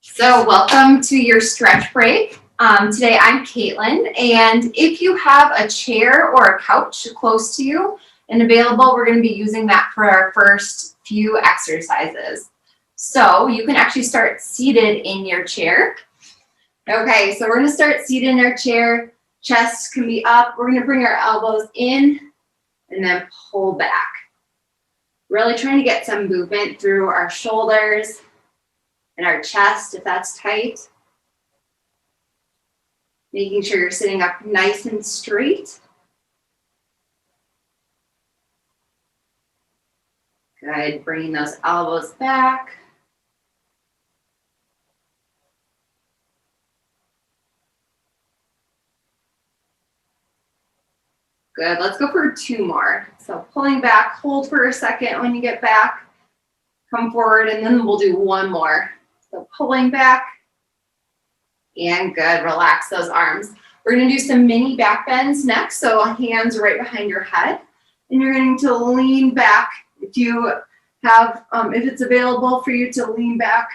So welcome to your stretch break. Today I'm Caitlin, and if you have a chair or a couch close to you and available, we're going to be using that for our first few exercises. So you can actually start seated in your chair. Okay, so we're going to start seated in our chair. Chest can be up. We're going to bring our elbows in and then pull back. Really trying to get some movement through our shoulders and our chest if that's tight. Making sure you're sitting up nice and straight. Good, bringing those elbows back. Good, let's go for 2 more. So pulling back, hold for a second when you get back. Come forward and then we'll do 1 more. So pulling back, and good, relax those arms. We're gonna do some mini back bends next, so hands right behind your head. And you're going to lean back if you have, if it's available for you to lean back.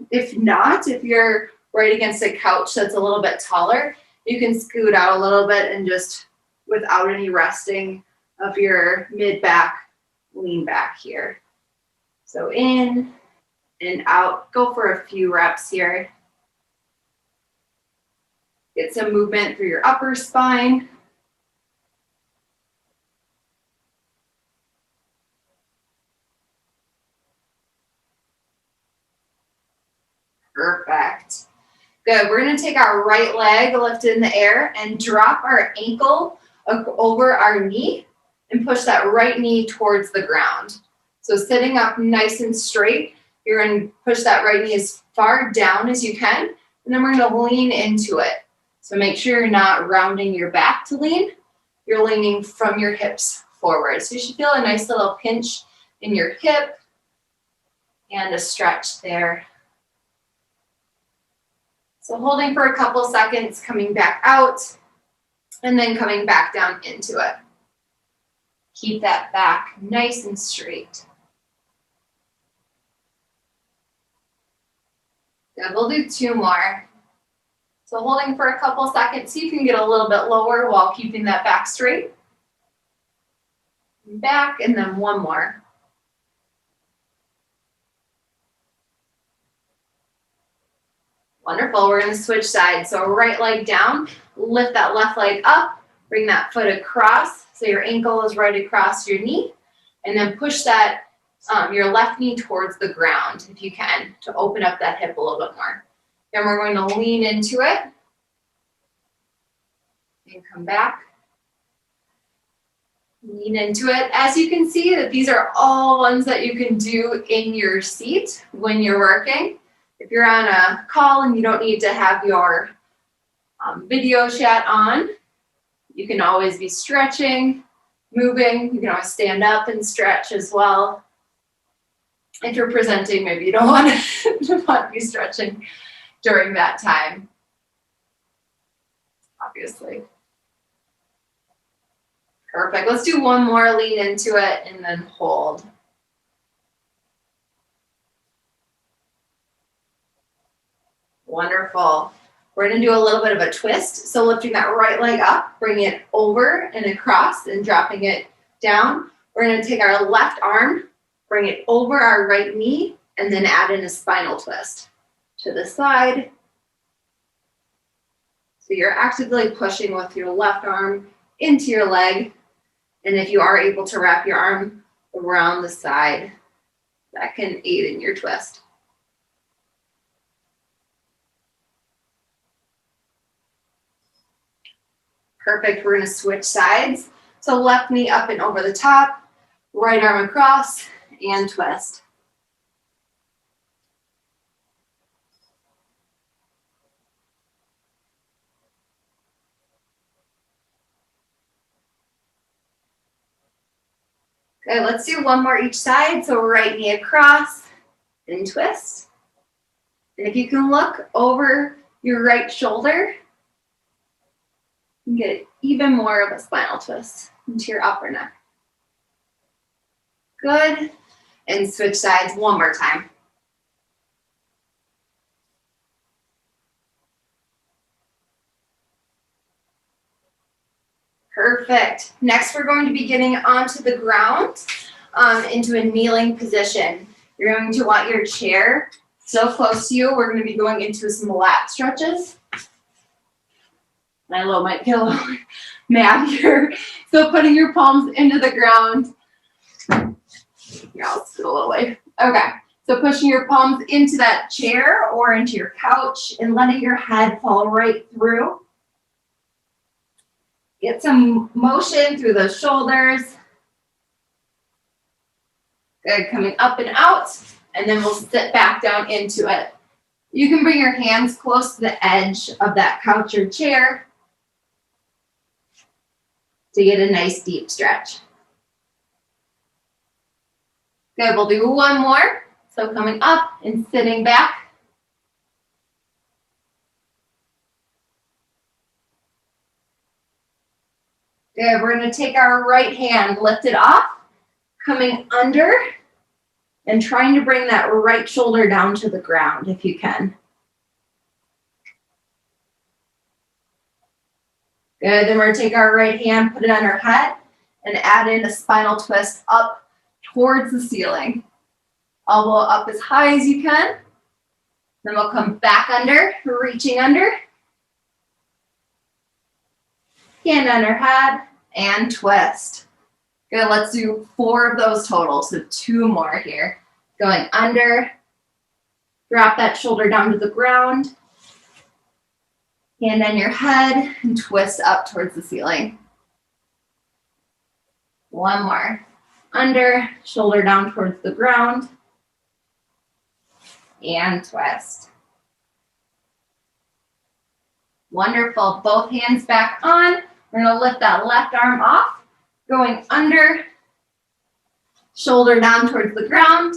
If not, if you're right against a couch that's a little bit taller, you can scoot out a little bit and just, without any resting of your mid-back, lean back here. So in and out, go for a few reps here. Get some movement through your upper spine. Perfect. Good. We're going to take our right leg, lift in the air, and drop our ankle over our knee and push that right knee towards the ground. So sitting up nice and straight, you're going to push that right knee as far down as you can, and then we're going to lean into it. So make sure you're not rounding your back to lean. You're leaning from your hips forward. So you should feel a nice little pinch in your hip and a stretch there. So holding for a couple seconds, coming back out, and then coming back down into it. Keep that back nice and straight. Good, we'll do 2 more. So holding for a couple seconds, so you can get a little bit lower while keeping that back straight. Back, and then 1 more. Wonderful, we're gonna switch sides. So right leg down, lift that left leg up, bring that foot across, so your ankle is right across your knee, and then push that, your left knee towards the ground, if you can, to open up that hip a little bit more. Then we're going to lean into it, and come back. Lean into it. As you can see, that these are all ones that you can do in your seat when you're working. If you're on a call and you don't need to have your video chat on, you can always be stretching, moving. You can always stand up and stretch as well. If you're presenting, maybe you don't want to be stretching during that time, obviously. Perfect. Let's do 1 more, lean into it, and then hold. Wonderful. We're going to do a little bit of a twist. So lifting that right leg up, bringing it over and across and dropping it down. We're going to take our left arm, bring it over our right knee, and then add in a spinal twist to the side. So you're actively pushing with your left arm into your leg. And if you are able to wrap your arm around the side, that can aid in your twist. Perfect, we're gonna switch sides. So left knee up and over the top, right arm across, and twist. Good, let's do 1 more each side. So right knee across and twist. And if you can look over your right shoulder, you can get even more of a spinal twist into your upper neck. Good, and switch sides 1 more time. Perfect. Next, we're going to be getting onto the ground into a kneeling position. You're going to want your chair so close to you. We're going to be going into some lat stretches. My little might get a little mad here. So putting your palms into the ground. Here, I'll scoot a little way. Okay. So pushing your palms into that chair or into your couch and letting your head fall right through. Get some motion through those shoulders. Good, coming up and out, and then we'll sit back down into it. You can bring your hands close to the edge of that couch or chair to get a nice deep stretch. Good, we'll do one more. So coming up and sitting back. Good, we're going to take our right hand, lift it off, coming under, and trying to bring that right shoulder down to the ground if you can. Good, then we're going to take our right hand, put it on our head, and add in a spinal twist up towards the ceiling. Elbow up as high as you can. Then we'll come back under, reaching under. Hand on our head and twist. Good, let's do 4 of those total, so 2 more here. Going under, drop that shoulder down to the ground. Hand on your head and twist up towards the ceiling. 1 more. Under, shoulder down towards the ground. And twist. Wonderful. Both hands back on. We're going to lift that left arm off. Going under, shoulder down towards the ground.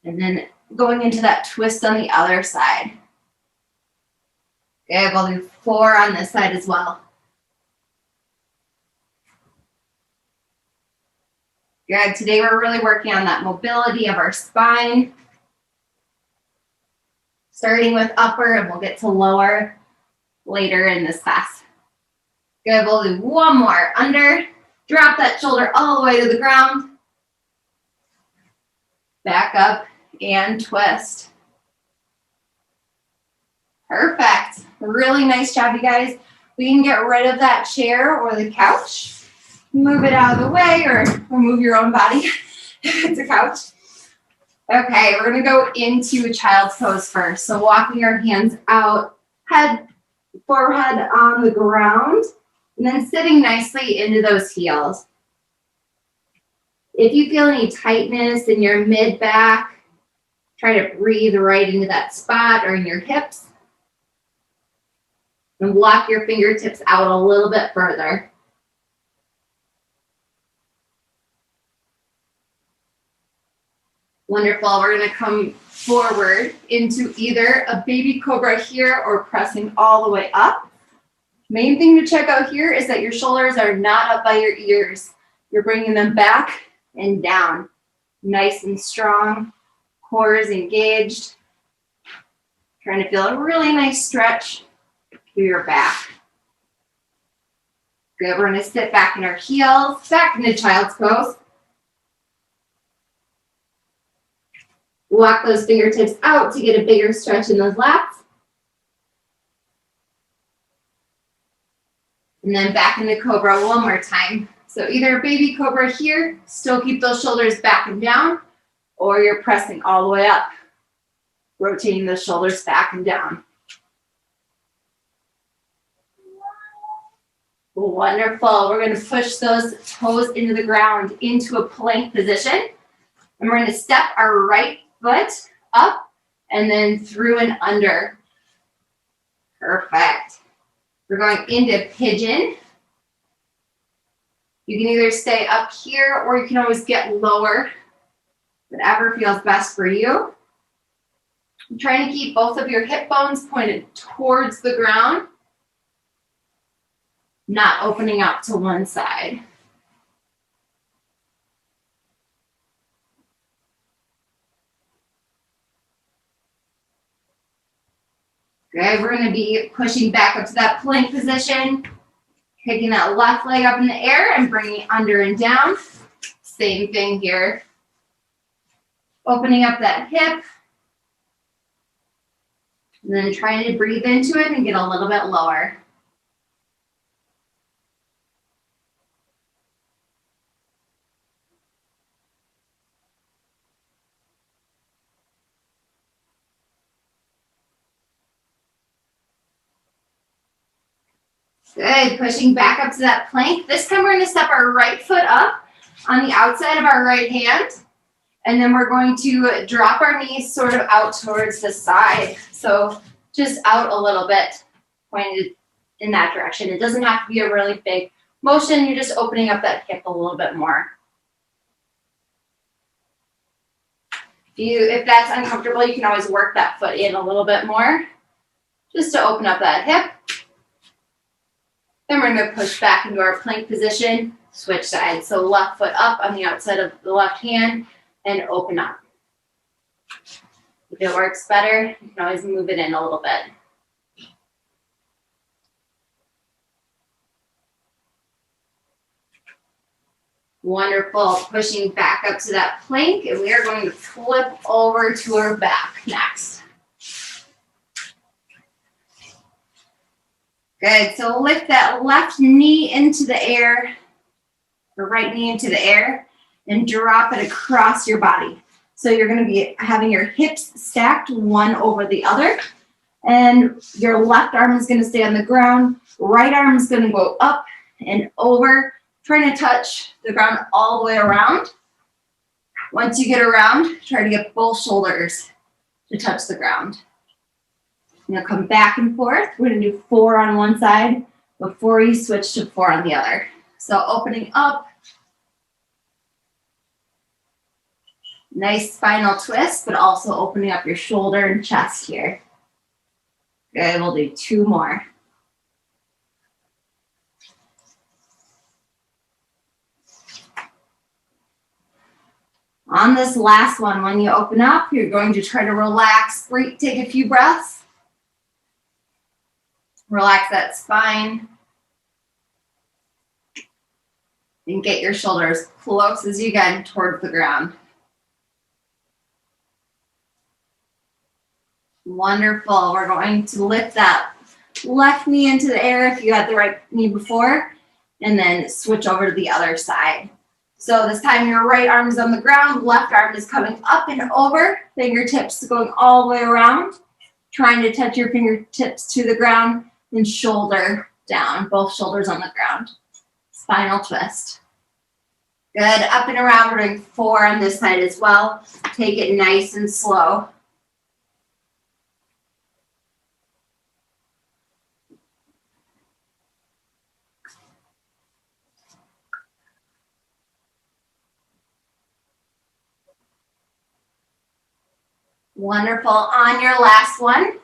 And then going into that twist on the other side. Okay, we'll do 4 on this side as well. Good, today we're really working on that mobility of our spine. Starting with upper, and we'll get to lower later in this class. Good, we'll do 1 more. Under, drop that shoulder all the way to the ground. Back up and twist. Perfect. Really nice job, you guys. We can get rid of that chair or the couch. Move it out of the way or move your own body if it's a couch. Okay, we're going to go into child's pose first. So walking our hands out, head, forehead on the ground, and then sitting nicely into those heels. If you feel any tightness in your mid-back, try to breathe right into that spot or in your hips. And block your fingertips out a little bit further. Wonderful. We're going to come forward into either a baby cobra here or pressing all the way up. Main thing to check out here is that your shoulders are not up by your ears. You're bringing them back and down. Nice and strong. Core is engaged. Trying to feel a really nice stretch through your back. Good. We're going to sit back in our heels, back into child's pose. Walk those fingertips out to get a bigger stretch in those lats. And then back into cobra 1 more time. So either baby cobra here, still keep those shoulders back and down, or you're pressing all the way up, rotating the shoulders back and down. Wonderful. We're going to push those toes into the ground into a plank position. And we're going to step our right foot up and then through and under. Perfect. We're going into pigeon. You can either stay up here or you can always get lower, whatever feels best for you. I'm trying to keep both of your hip bones pointed towards the ground, not opening up to one side. Good, we're going to be pushing back up to that plank position. Picking that left leg up in the air and bringing it under and down. Same thing here. Opening up that hip. And then trying to breathe into it and get a little bit lower. Good, pushing back up to that plank. This time we're going to step our right foot up on the outside of our right hand. And then we're going to drop our knees sort of out towards the side. So just out a little bit, pointed in that direction. It doesn't have to be a really big motion. You're just opening up that hip a little bit more. If that's uncomfortable, you can always work that foot in a little bit more just to open up that hip. Then we're going to push back into our plank position, switch sides. So left foot up on the outside of the left hand and open up. If it works better, you can always move it in a little bit. Wonderful. Pushing back up to that plank, and we are going to flip over to our back next. Good, so lift that left knee into the air, or right knee into the air, and drop it across your body. So you're gonna be having your hips stacked one over the other, and your left arm is gonna stay on the ground, right arm is gonna go up and over, trying to touch the ground all the way around. Once you get around, try to get both shoulders to touch the ground. You'll come back and forth. We're going to do 4 on one side before you switch to 4 on the other. So opening up. Nice spinal twist, but also opening up your shoulder and chest here. Good, we'll do 2 more. On this last one, when you open up, you're going to try to relax, take a few breaths. Relax that spine. And get your shoulders close as you can towards the ground. Wonderful. We're going to lift that left knee into the air if you had the right knee before, and then switch over to the other side. So this time your right arm is on the ground, left arm is coming up and over, fingertips going all the way around, trying to touch your fingertips to the ground, and shoulder down, both shoulders on the ground. Spinal twist. Good, up and around. We're doing 4 on this side as well. Take it nice and slow. Wonderful. On your last one,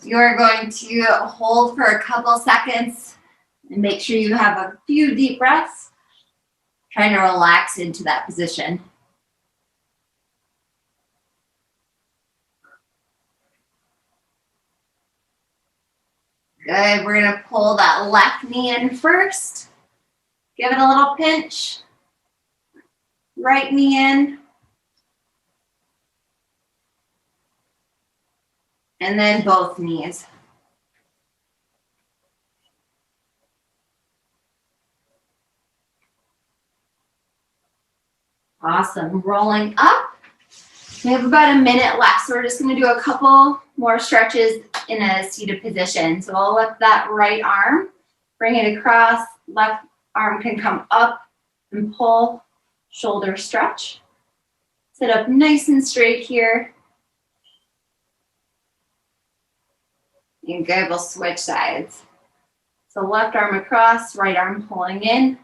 you're going to hold for a couple seconds and make sure you have a few deep breaths, trying to relax into that position. Good, we're gonna pull that left knee in first. Give it a little pinch. Right knee in. And then both knees. Awesome, rolling up. We have about a minute left, so we're just gonna do a couple more stretches in a seated position. So I'll lift that right arm, bring it across, left arm can come up and pull, shoulder stretch. Sit up nice and straight here. And good, we'll switch sides. So left arm across, right arm pulling in.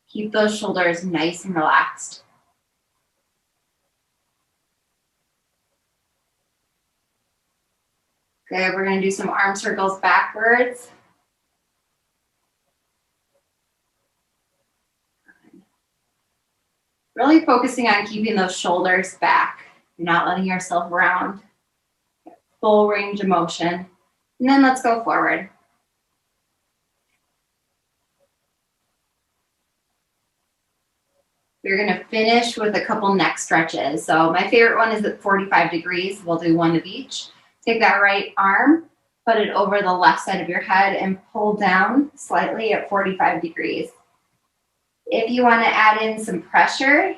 Keep those shoulders nice and relaxed. Good, we're gonna do some arm circles backwards. Really focusing on keeping those shoulders back. You're not letting yourself round. Full range of motion. And then let's go forward. We're gonna finish with a couple neck stretches. So my favorite one is at 45 degrees. We'll do one of each. Take that right arm, put it over the left side of your head and pull down slightly at 45 degrees. If you wanna add in some pressure,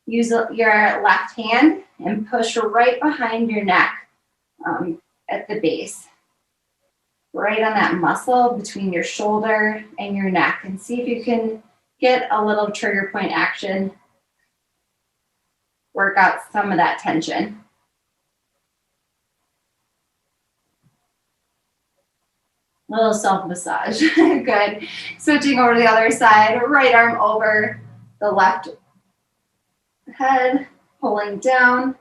use your left hand and push right behind your neck at the base. Right on that muscle between your shoulder and your neck, and see if you can get a little trigger point action. Work out some of that tension. A little self-massage. Good. Switching over to the other side, right arm over the left head, pulling down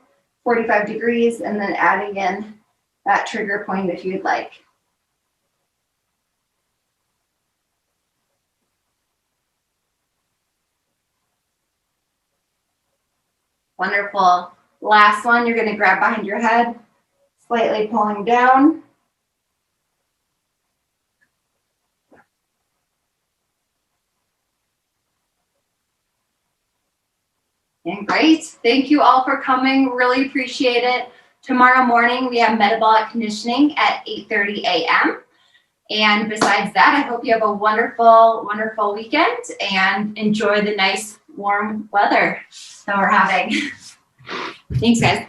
45 degrees, and then adding in that trigger point if you'd like. Wonderful. Last one, you're going to grab behind your head, slightly pulling down. And great. Thank you all for coming. Really appreciate it. Tomorrow morning, we have metabolic conditioning at 8:30 a.m. And besides that, I hope you have a wonderful, wonderful weekend and enjoy the nice warm weather that we're having. Thanks, guys.